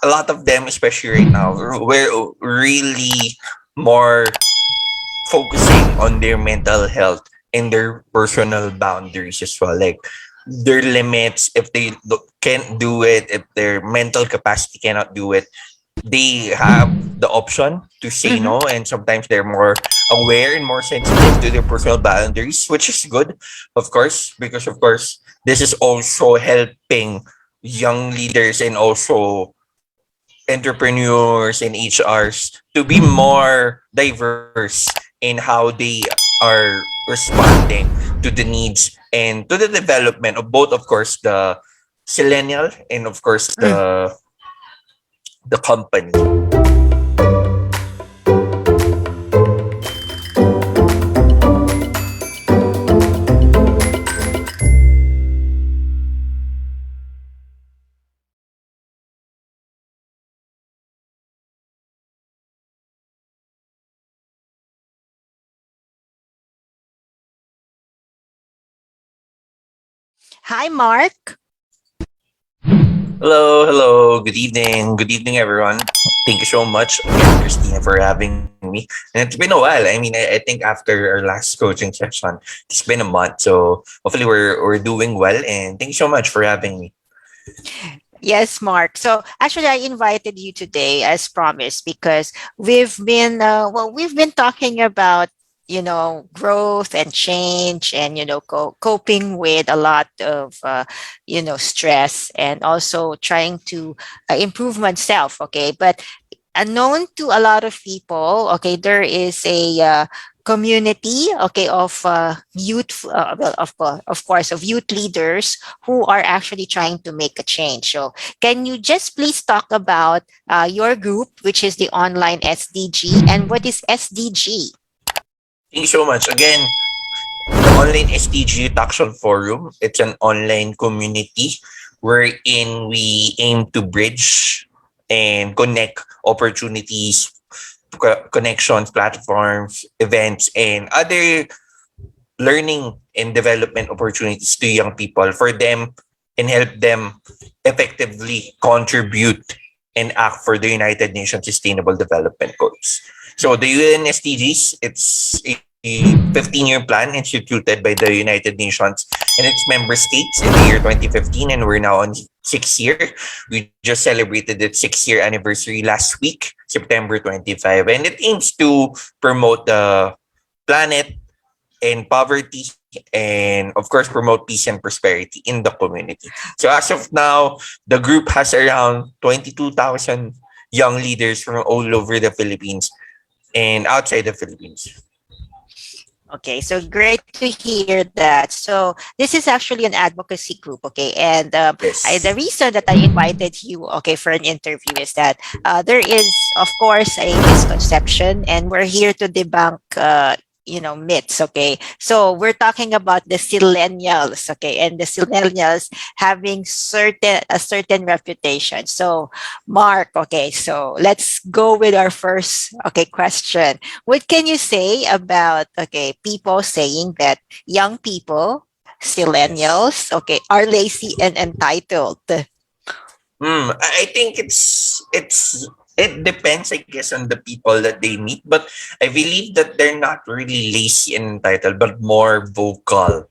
a lot of them, especially right now, we're really more focusing on their mental health and their personal boundaries as well. Like their limits, if they can't do it, if their mental capacity cannot do it, they have the option to say Mm-hmm. no. And sometimes they're more aware and more sensitive to their personal boundaries, which is good, of course, because of course this is also helping young leaders and also entrepreneurs and HRs to be more diverse in how they are responding to the needs and to the development of both, of course, the millennial and of course the company. Hi, Mark. Hello, hello, good evening, everyone. Thank you so much again, Christina, for having me. And it's been a while. I mean, I think after our last coaching session, it's been a month. So hopefully we're doing well. And thank you so much for having me. Yes, Mark. So actually, I invited you today as promised because we've been talking about growth and change and coping with a lot of stress and also trying to improve myself. Okay, but unknown to a lot of people, okay, there is a community, okay, of youth, of course, of youth leaders who are actually trying to make a change. So, can you just please talk about your group, which is the online SDG, and what is SDG? Thank you so much. Again, the online STG Action Forum, it's an online community wherein we aim to bridge and connect opportunities, connections, platforms, events, and other learning and development opportunities to young people for them and help them effectively contribute and act for the United Nations Sustainable Development Goals. So the UN SDGs, it's a 15-year plan instituted by the United Nations and its member states in the year 2015, and we're now on 6 year. We just celebrated its 6 year anniversary last week, September 25, and it aims to promote the planet and poverty and of course promote peace and prosperity in the community. So as of now, the group has around 22,000 young leaders from all over the Philippines and outside the Philippines. Okay, so great to hear that. So this is actually an advocacy group, okay, and the Yes. reason that I invited you, okay, for an interview is that there is, of course, a misconception, and we're here to debunk. Myths. Okay, so we're talking about the millennials. Okay, and the millennials having certain reputation. So, Mark. Okay, so let's go with our first question. What can you say about people saying that young people, Yes. millennials, are lazy and entitled? I think it depends, I guess, on the people that they meet. But I believe that they're not really lazy and entitled, but more vocal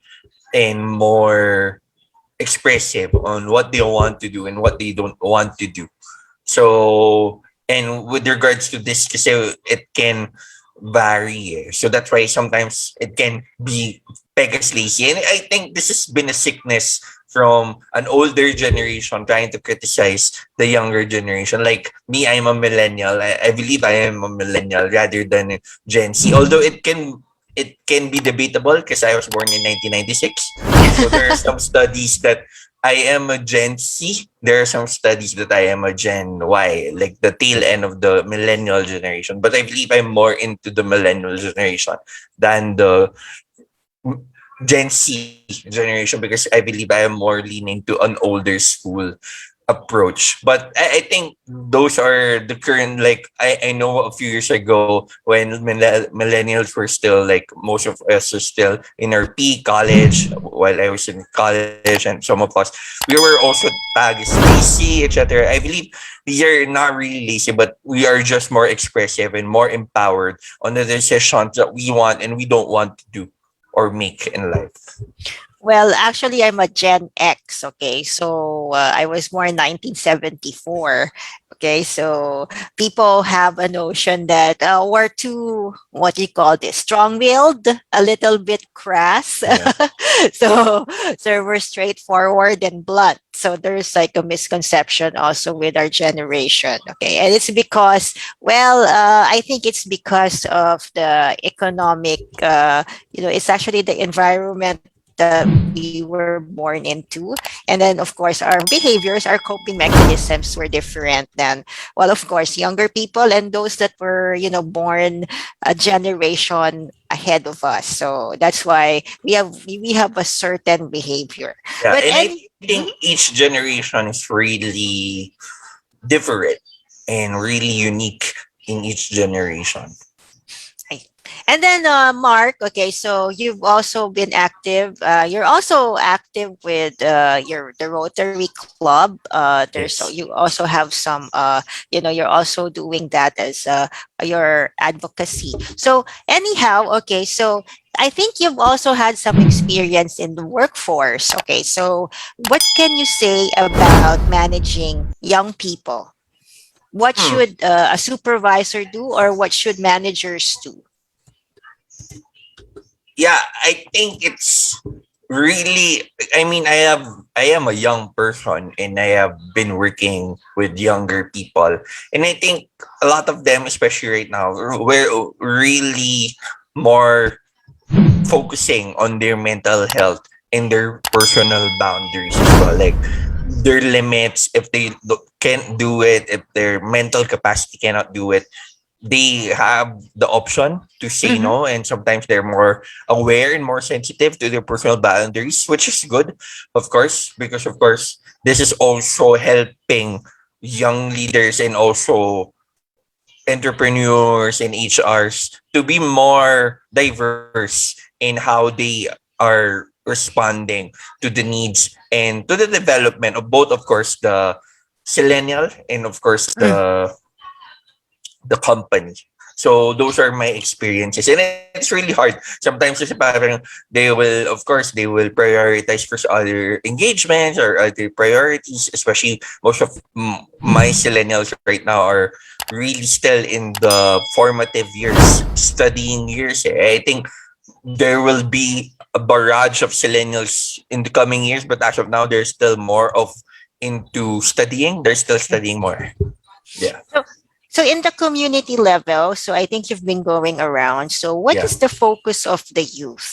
and more expressive on what they want to do and what they don't want to do. So, and with regards to this, kasi it can vary. So that's why sometimes it can be pegas lazy. And I think this has been a sickness from an older generation trying to criticize the younger generation. Like me, I'm a millennial. I believe I am a millennial rather than Gen Z. Although it can be debatable because I was born in 1996. So there are some studies that I am a Gen Z. There are some studies that I am a Gen Y, like the tail end of the millennial generation. But I believe I'm more into the millennial generation than the Gen Z generation because I believe I am more leaning to an older school. approach. But I think those are the current, like, I know a few years ago when millennials were still like, most of us are still in our peak college, while I was in college, and some of us, we were also tagged as lazy, etc. I believe we are not really lazy, but we are just more expressive and more empowered on the decisions that we want and we don't want to do or make in life. Well, actually, I'm a Gen X. Okay, so I was born 1974. Okay, so people have a notion that we're too, what do you call this, strong-willed, a little bit crass. Yeah. so, so we're straightforward and blunt. So there's like a misconception also with our generation. Okay, and it's because, well, I think it's because of the economic. It's actually the environment that we were born into. And then, of course, our behaviors, our coping mechanisms were different than, well, of course, younger people and those that were, born a generation ahead of us. So that's why we have a certain behavior. Yeah, But and I any think each generation is really different and really unique in each generation. Right. And then, Mark, okay, so you've also been active. You're also active with the Rotary Club. You Yes. also have some, you're also doing that as your advocacy. So, anyhow, okay, so I think you've also had some experience in the workforce. Okay, so what can you say about managing young people? What Hmm. should a supervisor do, or what should managers do? Yeah, I think it's really, I mean, I am a young person and I have been working with younger people, and I think a lot of them, especially right now, we're really more focusing on their mental health and their personal boundaries as well, like their limits. If they can't do it, if their mental capacity cannot do it, they have the option to say Mm-hmm. no, and sometimes they're more aware and more sensitive to their personal boundaries, which is good, of course, because of course this is also helping young leaders and also entrepreneurs and HRs to be more diverse in how they are responding to the needs and to the development of both, of course, the millennial and of course the company. So those are my experiences, and it's really hard. Sometimes kasi parang they will, of course, they will prioritize first other engagements or other priorities. Especially most of my millennials right now are really still in the formative years, studying years. I think there will be a barrage of millennials in the coming years, but as of now, there's still more of into studying. They're still studying more. Yeah, So, so in the community level, so I think you've been going around. So, what yeah. is the focus of the youth?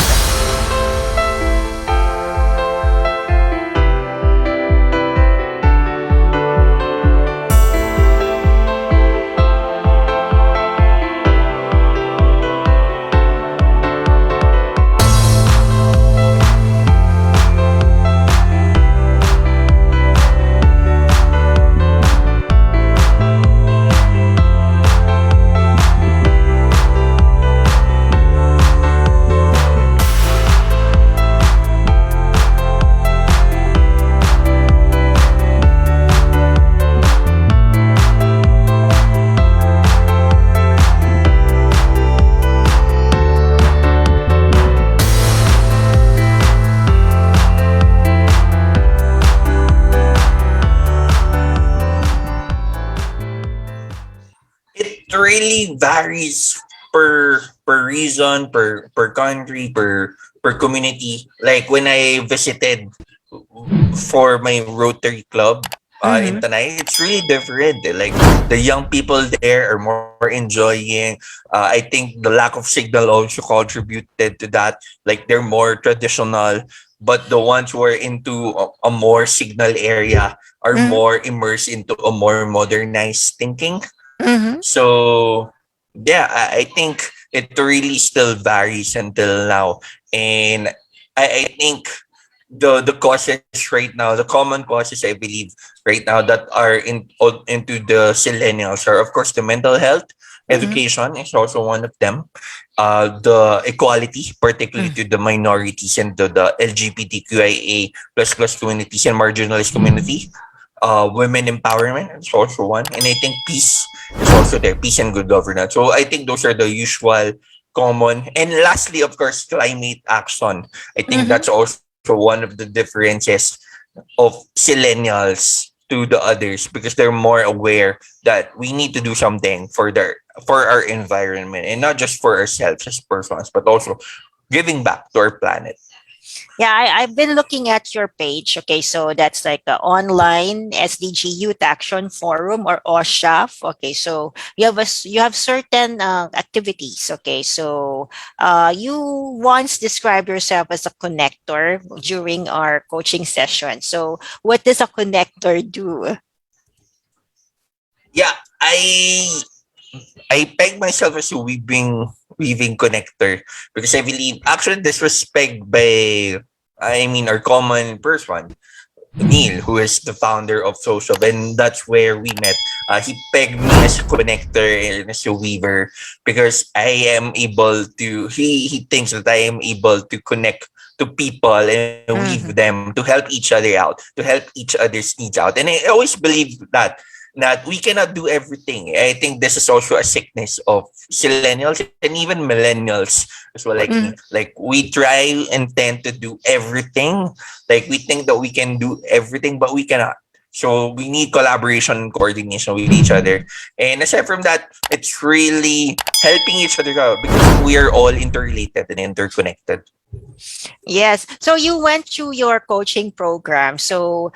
It really varies per reason, per country, per community. Like when I visited for my Rotary Club in Mm-hmm. Tanay, it's really different. Like the young people there are more enjoying. I think the lack of signal also contributed to that. Like they're more traditional, but the ones who are into a more signal area are Mm-hmm. more immersed into a more modernized thinking. Mm-hmm. So yeah, I think it really still varies until now. And I think the causes right now, the common causes I believe right now that are into the millennials are of course the mental health. Mm-hmm. Education is also one of them. The equality, particularly to the minorities and the LGBTQIA plus communities and marginalized community. Women empowerment is also one, and I think peace is also there. Peace and good governance. So I think those are the usual common. And lastly, of course, climate action. I think Mm-hmm. that's also one of the differences of millennials to the others because they're more aware that we need to do something for our environment and not just for ourselves as persons, but also giving back to our planet. Yeah, I've been looking at your page. Okay, so that's like the online SDG Youth Action Forum or OSHAF. Okay, so you have certain activities. Okay, so you once described yourself as a connector during our coaching session. So what does a connector do? Yeah, I peg myself as a weaving connector because I believe actually this was pegged by our common person Neil, who is the founder of Social, and that's where we met. He pegged me as a connector and as a weaver because I am able to. He thinks that I am able to connect to people and weave Mhm. them to help each other out, to help each other's needs out. And I always believe that we cannot do everything. I think this is also a sickness of millennials and even millennials as well, like me. Mhm. Like we try and tend to do everything, like we think that we can do everything, but we cannot. So we need collaboration and coordination with each other. And aside from that, it's really helping each other out because we are all interrelated and interconnected. Yes. So you went through your coaching program. So,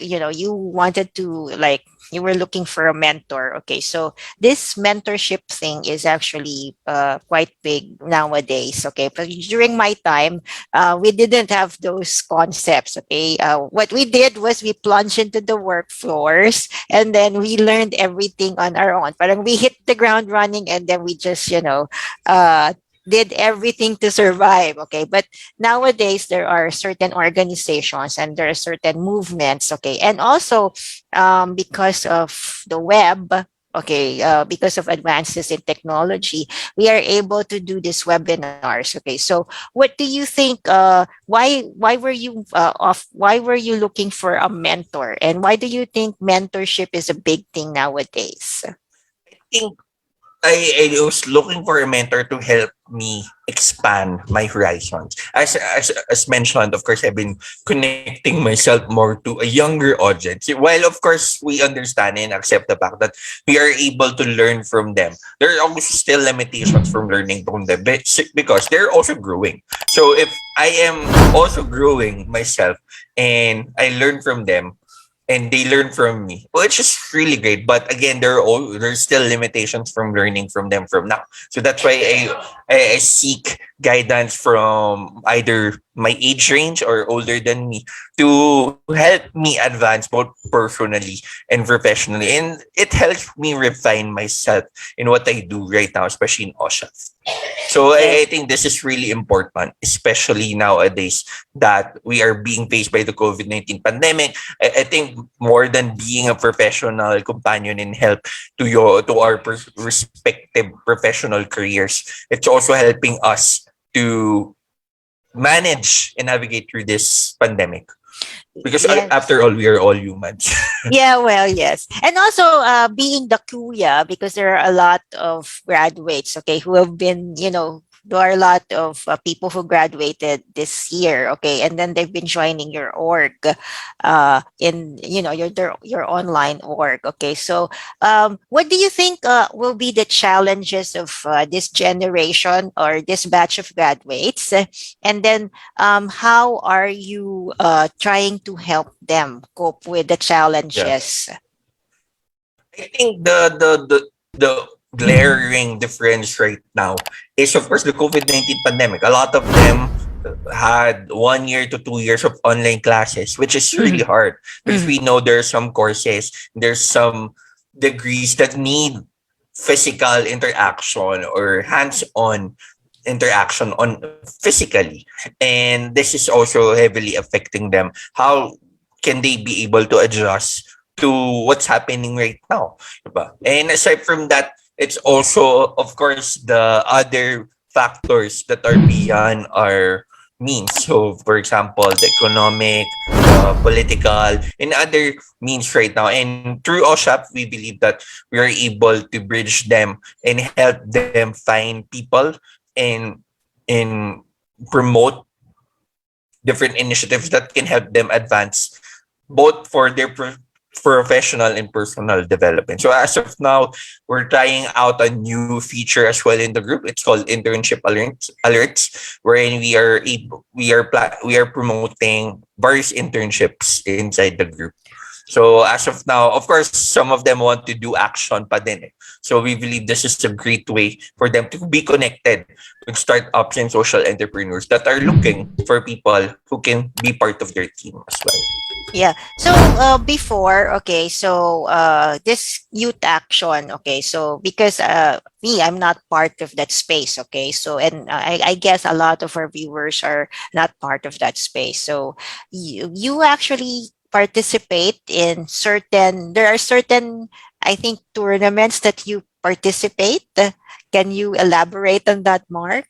you wanted to like you were looking for a mentor. Okay. So this mentorship thing is actually quite big nowadays. Okay. But during my time, we didn't have those concepts. Okay. What we did was we plunged into the work floors and then we learned everything on our own. Parang we hit the ground running and then we just, did everything to survive. Okay. But nowadays there are certain organizations and there are certain movements. Okay, and also because of the web. Okay, because of advances in technology, we are able to do these webinars. Okay, so what do you think? Why were you off? Why were you looking for a mentor, and why do you think mentorship is a big thing nowadays? I think I was looking for a mentor to help me expand my horizons. As mentioned, of course, I've been connecting myself more to a younger audience. While of course we understand and accept the fact that we are able to learn from them, there are also still limitations from learning from them because they're also growing. So if I am also growing myself and I learn from them, and they learn from me. Well, it's just really great. But again, there's still limitations from learning from them from now. So that's why I seek guidance from either my age range or older than me to help me advance both personally and professionally. And it helps me refine myself in what I do right now, especially in OSHA. So I think this is really important, especially nowadays that we are being faced by the COVID-19 pandemic. I think more than being a professional companion and help to our respective professional careers, it's also helping us to manage and navigate through this pandemic. Because Yes. after all, we are all humans. Yeah, well, yes. And also being the kuya, because there are a lot of graduates, okay, who have been, there are a lot of people who graduated this year, okay, and then they've been joining your org, in your online org, okay. So, what do you think will be the challenges of this generation or this batch of graduates, and then how are you trying to help them cope with the Yeah. challenges? I think the glaring difference right now is of course the COVID-19 pandemic. A lot of them had 1 year to 2 years of online classes, which is really Mhm, hard because mhm, we know there are some courses, there's some degrees that need physical interaction or hands-on interaction on physically, and this is also heavily affecting them. How can they be able to adjust to what's happening right now, diba? And aside from that, it's also, of course, the other factors that are beyond our means. So for example, the economic, the political, and other means right now. And through OSHAP, we believe that we are able to bridge them and help them find people and promote different initiatives that can help them advance both for their professional and personal development. So as of now, we're trying out a new feature as well in the group. It's called internship alerts, wherein we are promoting various internships inside the group. So as of now, of course, some of them want to do action pa din eh. So we believe this is a great way for them to be connected with startups and social entrepreneurs that are looking for people who can be part of their team as well. Yeah. So before, okay, so this youth action, okay, so because me, I'm not part of that space, okay, so and I guess a lot of our viewers are not part of that space. So you actually participate in certain, there are certain, I think, tournaments that you participate. Can you elaborate on that, Mark?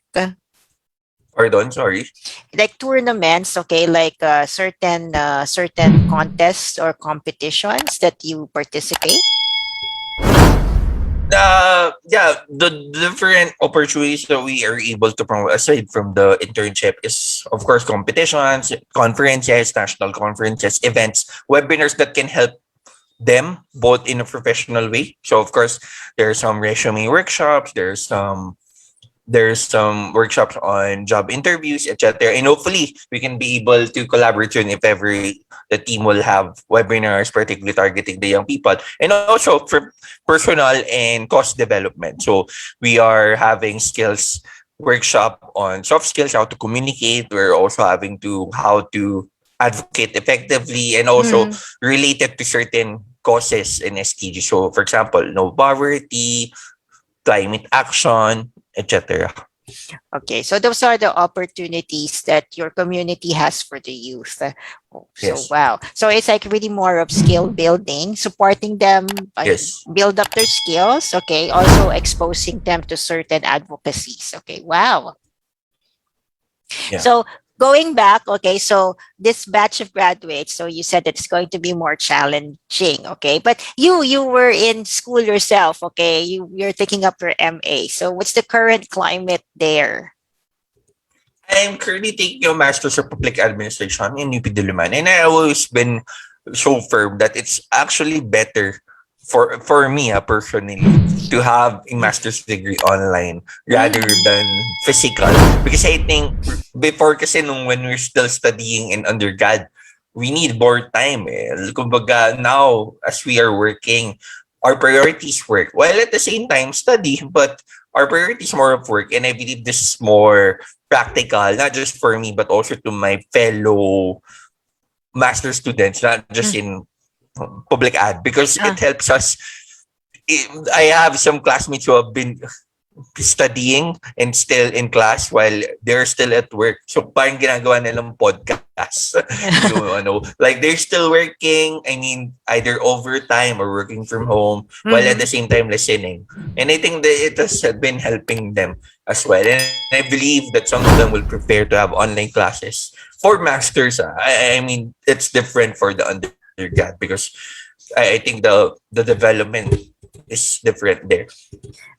Pardon, sorry. Like tournaments, okay, like certain contests or competitions that you participate. Yeah, the different opportunities that we are able to promote aside from the internship is, of course, competitions, conferences, national conferences, events, webinars that can help them both in a professional way. So, of course, there are some resume workshops, there's some workshops on job interviews, etc. And hopefully, we can be able to collaborate soon if ever the team will have webinars, particularly targeting the young people. And also for personal and cost development. So we are having skills workshop on soft skills, how to communicate. We're also having to how to advocate effectively and also Mm. related to certain causes in STG. So, for example, no poverty, climate action, etc. Okay, so those are the opportunities that your community has for the youth. So Yes. wow, so it's like really more of skill building, supporting them Yes. build up their skills. Okay, also exposing them to certain advocacies. Okay, wow. Yeah. So going back, okay, so this batch of graduates, so you said it's going to be more challenging, okay, but you were in school yourself, okay, you're taking up your MA. So what's the current climate there? I'm currently taking a Master's of Public Administration in UP Diliman, and I always been so firm that it's actually better for me personally to have a master's degree online rather Mm. than physical, because I think before kasi nung when we're still studying in undergrad, we need more time eh. Kumbaga now as we are working, our priorities work while at the same time study, but our priorities more of work, and I believe this is more practical, not just for me, but also to my fellow master students, not just Mm. in public ad, because it Ah. helps us. I have some classmates who have been studying and still in class while they're still at work. So parang ginagawa nilang podcast. Yung like they're still working, I mean, either overtime or working from home while at the Mhm. same time listening. And I think that it has been helping them as well. And I believe that some of them will prepare to have online classes for masters. I mean, it's different for the undergrad because I think the development is different there.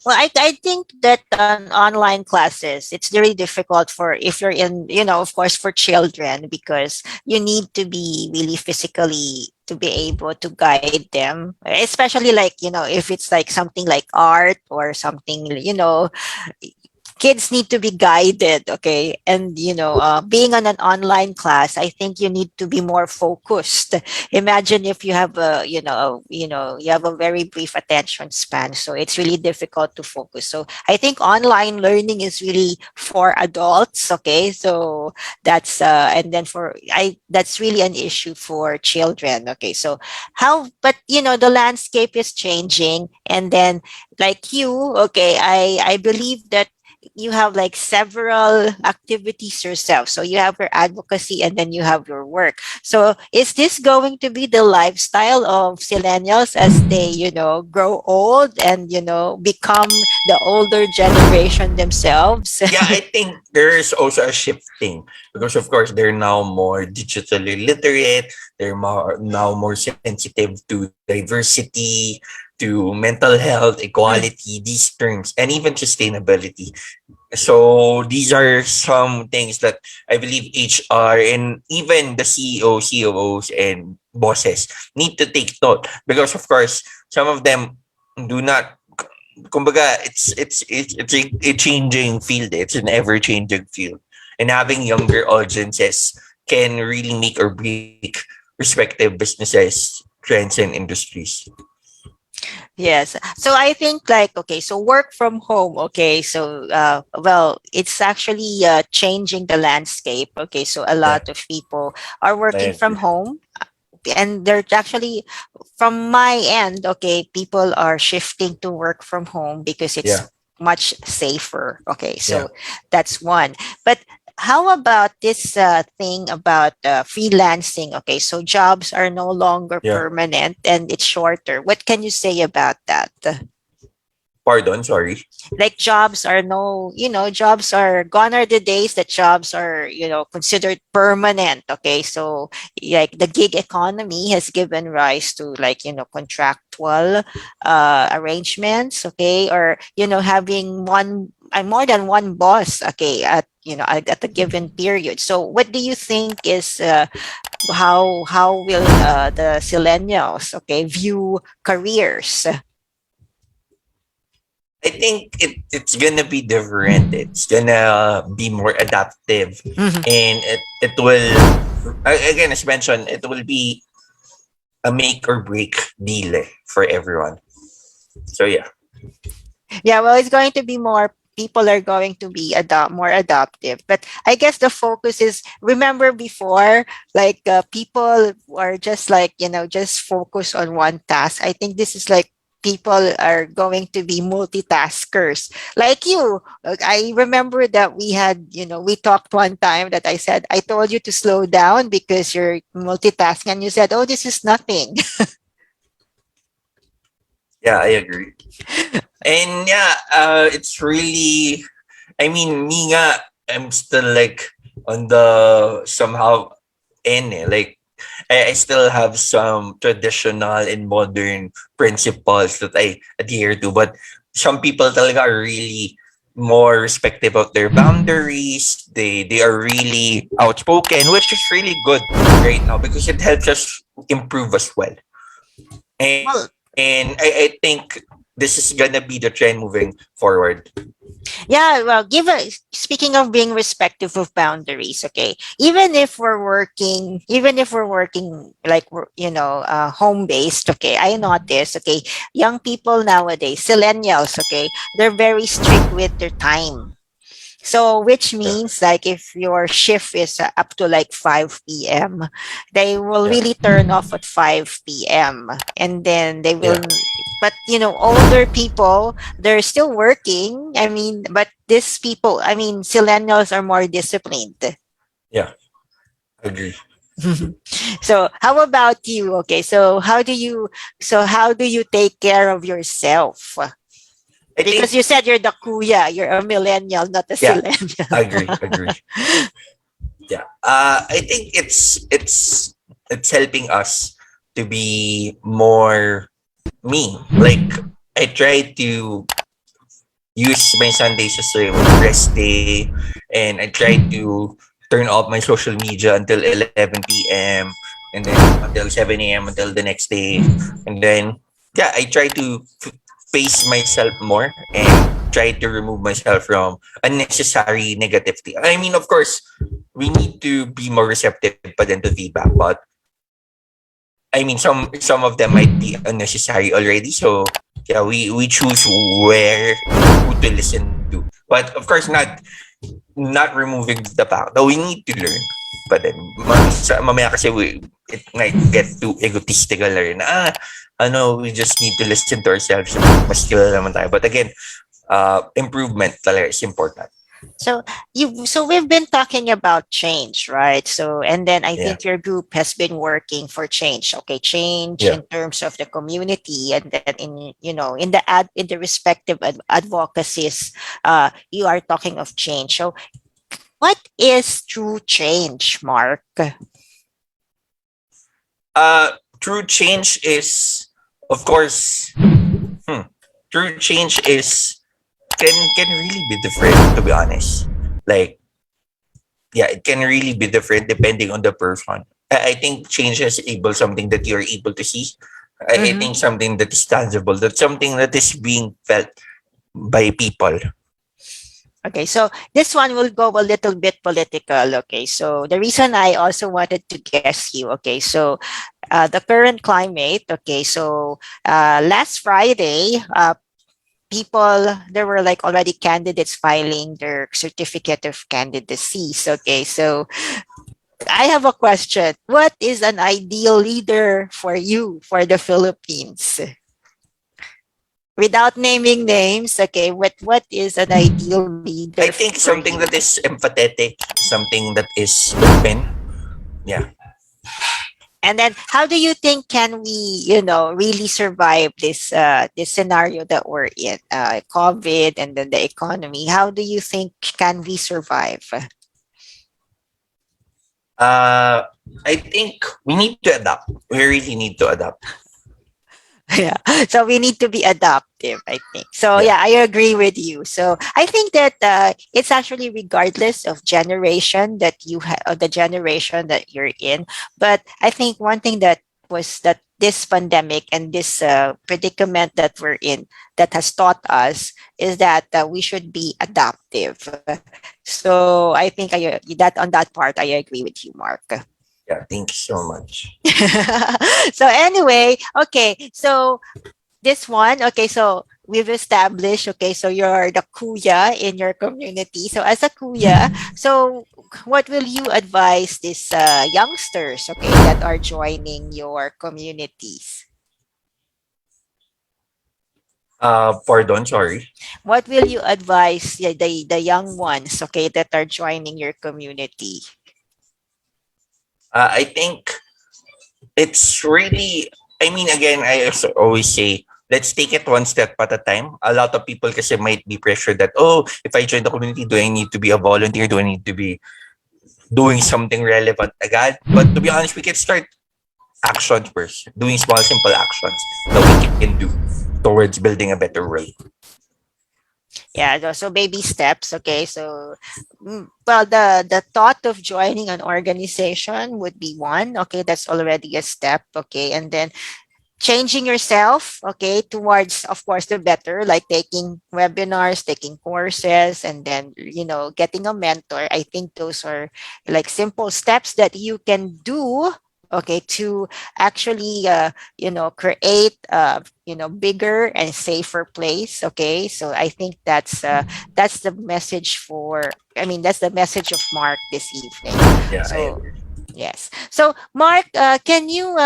Well, I think that on online classes, it's very difficult for if you're in, of course, for children, because you need to be really physically to be able to guide them, especially like, if it's like something like art or something, kids need to be guided, okay, and being on an online class, I think you need to be more focused. Imagine if you have you have a very brief attention span, so it's really difficult to focus. So I think online learning is really for adults, okay, so that's and then for I that's really an issue for children, okay. So how, but the landscape is changing, and then like you, okay, I believe that you have like several activities yourself. So you have your advocacy and then you have your work. So is this going to be the lifestyle of millennials as they, grow old and, become the older generation themselves? Yeah, I think there's also a shifting because of course they're now more digitally literate. They're now more sensitive to diversity, to mental health, Mm, equality, these terms, and even sustainability. So these are some things that I believe HR and even the CEO, COOs, and bosses need to take note because of course some of them do not. Kumbaga, it's a changing field. It's an ever changing field, and having younger audiences can really make or break respective businesses, trends, and industries. yes. So I think like, okay, so work from home. Okay. So, well, it's actually changing the landscape. Okay. So a Yeah, lot of people are I working from agree. home, and they're actually, from my end, okay, people are shifting to work from home because Yeah, it's much safer. Okay, yeah, so that's one. But how about this thing about freelancing? Okay, so jobs are no longer yeah. permanent and it's shorter. What can you say about that? Pardon, sorry. Like jobs are jobs are gone are the days that jobs are considered permanent. Okay, so like the gig economy has given rise to like contractual arrangements, okay, or having more than one boss, okay, at a given period. So what do you think is how will the millennials, okay, view careers? I think it's gonna be different. It's gonna be more adaptive, and it will again as mentioned, it will be a make or break deal for everyone. So yeah, Yeah, well, it's going to be more, people are going to be more adaptive. But I guess the focus is, remember before, like people are just like, just focus on one task. I think this is like people are going to be multitaskers like you. Like, I remember that we talked one time that I said, I told you to slow down because you're multitasking. And you said, oh, this is nothing. yeah, I agree. And yeah, it's really. I mean, me nga, I'm still like on the somehow end. Like I still have some traditional and modern principles that I adhere to, but some people talaga are really more respective of their boundaries. They are really outspoken, which is really good right now because it helps us improve as well. And Well, I think this is gonna be the trend moving forward. yeah, well, speaking of being respectful of boundaries, okay, even if we're working like home based, okay, I notice, okay, young people nowadays, millennials, okay, they're very strict with their time. So, which Yeah, means like if your shift is up to like 5 p.m., they will yeah, really turn off at 5 p.m. And then they yeah, will, but older people, they're still working. I mean, but these people, I mean, millennials are more disciplined. yeah. Agree. So, how about you? Okay, so how do you take care of yourself? I Because think you said you're the kuya, you're a millennial, not a yeah, millennial. agree, agree. Yeah. I think it's helping us to be more me. Like I try to use my Sundays as a rest day, and I try to turn off my social media until 11 p.m. and then until 7 a.m. until the next day, and then yeah, I try to face myself more and try to remove myself from unnecessary negativity. I mean, of course, we need to be more receptive pa din to feedback, but I mean, some of them might be unnecessary already. So yeah, we choose where who to listen to. But of course, not removing the fact that we need to learn. But then mamaya kasi it might get too egotistical na rin. We just need to listen to ourselves. Mas kilala naman tayo. But again, improvement talaga is important. So we've been talking about change, right? So and then I Yeah. think your group has been working for change. Okay, change Yeah. in terms of the community, and then in in in the respective advocacies, you are talking of change. So what is true change, Mark? True change is, of course, hmm, true change is can really be different, to be honest. Like, yeah, it can really be different depending on the person. I think change is able something that you're able to see. I think Mm-hmm. something that is tangible, that's something that is being felt by people. Okay, so this one will go a little bit political. Okay, so the reason I also wanted to guess you. Okay, so the current climate. Okay, so last Friday, people there were like already candidates filing their certificate of candidacies. Okay, so I have a question. What is an ideal leader for you for the Philippines? Without naming names, okay, what is an ideal leader I for think you? something that is empathetic, something that is open. Yeah. And then how do you think can we, really survive this scenario that we're in? COVID and then the economy. How do you think can we survive? Uh, I think we need to adapt. We really need to adapt. Yeah. So we need to be adaptive, I think. So Yeah. yeah, I agree with you. So I think that it's actually regardless of generation that you have, the generation that you're in. But I think one thing that was that this pandemic and this predicament that we're in that has taught us is that we should be adaptive. So I think that on that part I agree with you, Mark. Yeah. Thank you so much. So anyway, okay. So this one, okay, so we've established, okay, so you're the kuya in your community. So as a kuya, so what will you advise these youngsters, okay, that are joining your communities? Pardon, sorry. What will you advise the young ones, okay, that are joining your community? I think it's really, I mean, again, I also always say, let's take it one step at a time. A lot of people kasi might be pressured that, oh, if I join the community, do I need to be a volunteer? Do I need to be doing something relevant agad? But to be honest, we can start actions first, doing small, simple actions that we can do towards building a better world. Yeah, so baby steps. Okay, so well, the thought of joining an organization would be one. Okay, that's already a step. Okay, and then changing yourself, okay, towards, of course, the better, like taking webinars, taking courses, and then getting a mentor. I think those are like simple steps that you can do, okay, to actually create bigger and safer place. Okay, so I think that's the message for, I mean, that's the message of Mark this evening. Yeah, I So agree. yes. So, Mark, can you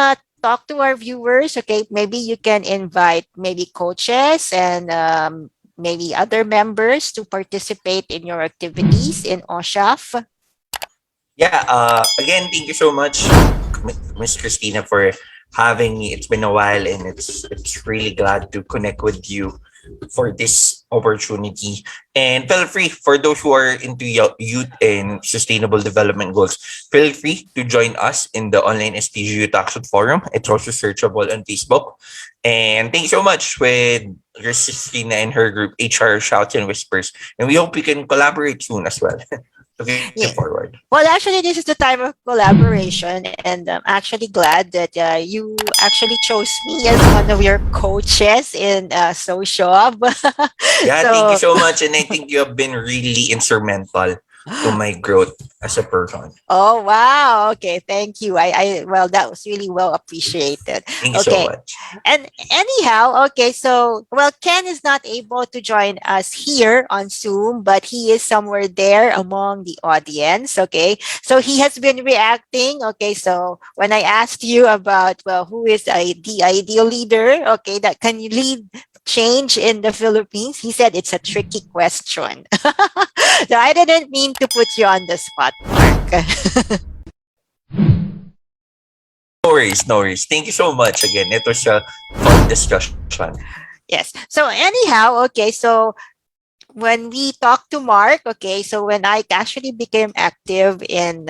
talk to our viewers? Okay, maybe you can invite maybe coaches and maybe other members to participate in your activities in OSHAF. Yeah, again, thank you so much, Miss Christina, for having me. It's been a while, and it's really glad to connect with you for this opportunity. And feel free, for those who are into youth and sustainable development goals, feel free to join us in the online STG Youth Action Forum. It's also searchable on Facebook. And thank you so much with Christina and her group, HR Shouts and Whispers. And we hope we can collaborate soon as well. Looking Yeah. forward. Well, actually, this is the time of collaboration, and I'm actually glad that you actually chose me as one of your coaches in social. Yeah, thank you So, so much. And I think you have been really instrumental to my growth as a person. Oh wow. Okay, thank you. Well, that was really well appreciated. Thank you so Okay. much. And anyhow, okay, so well, Ken is not able to join us here on Zoom, but he is somewhere there among the audience. Okay. So he has been reacting. Okay. So when I asked you about, well, who is the ideal leader, okay, that can you lead change in the Philippines, he said it's a tricky question. So I didn't mean to put you on the spot, Mark. No worries, no worries. Thank you so much again. It was a fun discussion. Yes. So anyhow, okay, so when we talked to Mark, okay, so when I actually became active in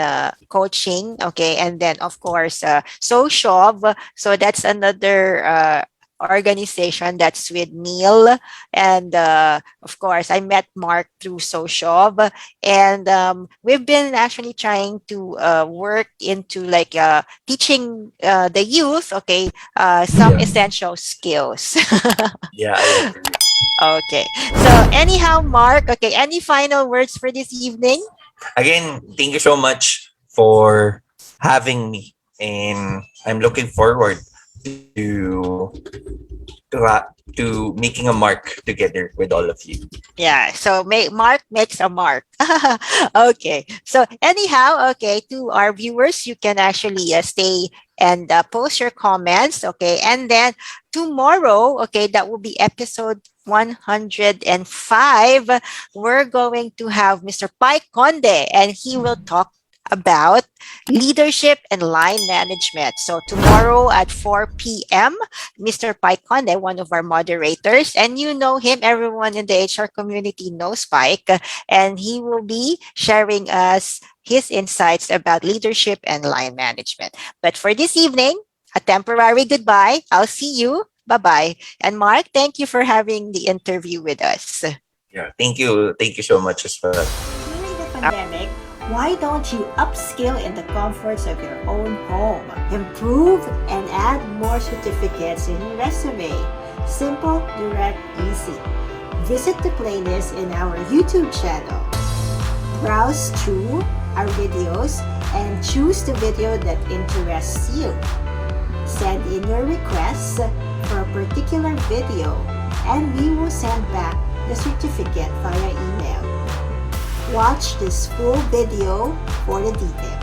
coaching, okay, and then of course, Soshov, so that's another organization that's with Neil. And of course, I met Mark through Soshov. And we've been actually trying to work into like teaching the youth, okay, some Yeah, essential skills. yeah, I agree. Okay. So anyhow, Mark, okay, any final words for this evening? Again, thank you so much for having me, and I'm looking forward to to making a mark together with all of you. Yeah, so Mark makes a mark. Okay. So anyhow, okay, to our viewers, you can actually stay and post your comments, okay? And then tomorrow, okay, that will be episode 105. We're going to have Mr. Pai Conde, and he will talk about leadership and line management. So tomorrow at 4 p.m., Mr. Paikonde, one of our moderators, and you know him, everyone in the HR community knows Pike, and he will be sharing us his insights about leadership and line management. But for this evening, a temporary goodbye. I'll see you. Bye bye. And Mark, thank you for having the interview with us. Yeah, thank you so much as well. During the pandemic, why don't you upskill in the comforts of your own home? Improve and add more certificates in your resume. Simple, direct, easy. Visit the playlist in our YouTube channel. Browse through our videos and choose the video that interests you. Send in your requests for a particular video and we will send back the certificate via email. Watch this full video for the details.